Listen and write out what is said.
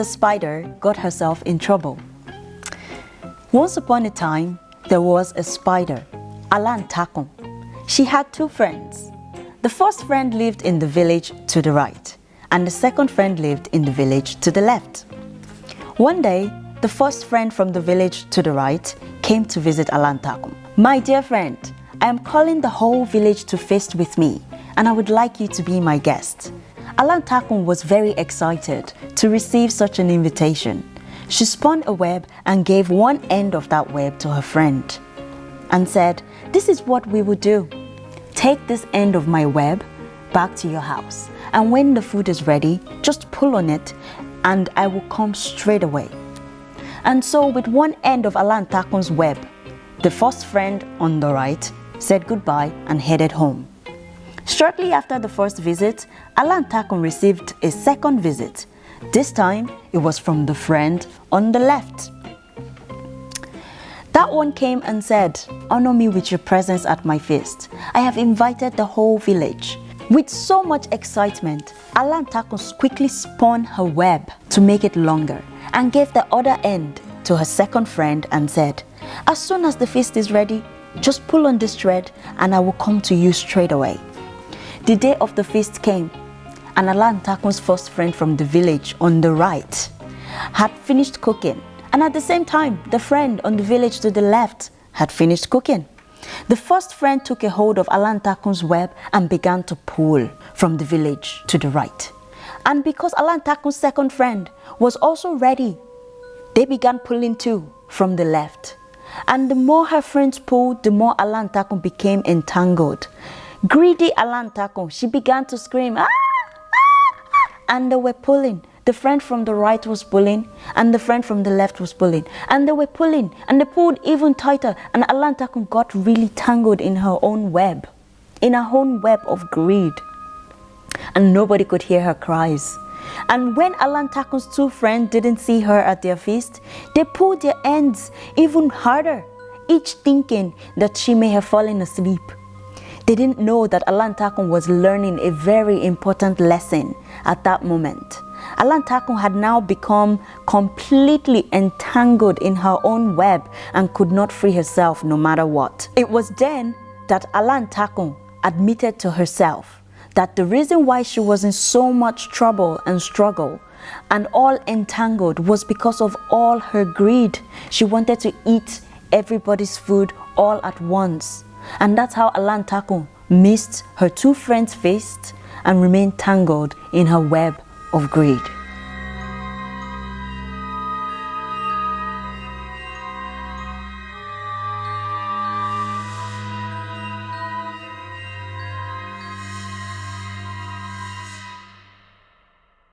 the spider got herself in trouble. Once upon a time, there was a spider, Alántakùn. She had two friends. The first friend lived in the village to the right, and the second friend lived in the village to the left. One day, the first friend from the village to the right came to visit Alántakùn. "My dear friend, I am calling the whole village to feast with me, and I would like you to be my guest." Alántakùn was very excited to receive such an invitation. She spun a web and gave one end of that web to her friend and said, "This is what we will do. Take this end of my web back to your house, and when the food is ready, just pull on it and I will come straight away." And so with one end of Alántakùn's web, the first friend on the right said goodbye and headed home. Shortly after the first visit, Alántakùn received a second visit. This time, it was from the friend on the left. That one came and said, "Honor me with your presence at my feast. I have invited the whole village." With so much excitement, Alántakùn quickly spun her web to make it longer and gave the other end to her second friend and said, "As soon as the feast is ready, just pull on this thread and I will come to you straight away." The day of the feast came, and Alántakùn's first friend from the village on the right had finished cooking, and at the same time, the friend on the village to the left had finished cooking. The first friend took a hold of Alántakùn's web and began to pull from the village to the right. And because Alántakùn's second friend was also ready, they began pulling too from the left. And the more her friends pulled, the more Alántakùn became entangled. Greedy Alántakùn, she began to scream, "Ah! And they were pulling. The friend from the right was pulling, and the friend from the left was pulling. And they were pulling, and they pulled even tighter, and Alántakùn got really tangled in her own web, in her own web of greed. And nobody could hear her cries. And when Alántakùn's two friends didn't see her at their feast, they pulled their ends even harder, each thinking that she may have fallen asleep. They didn't know that Alántakùn was learning a very important lesson at that moment. Alántakùn had now become completely entangled in her own web and could not free herself no matter what. It was then that Alántakùn admitted to herself that the reason why she was in so much trouble and struggle and all entangled was because of all her greed. She wanted to eat everybody's food all at once. And that's how Alántakùn missed her two friends' feast and remained tangled in her web of greed.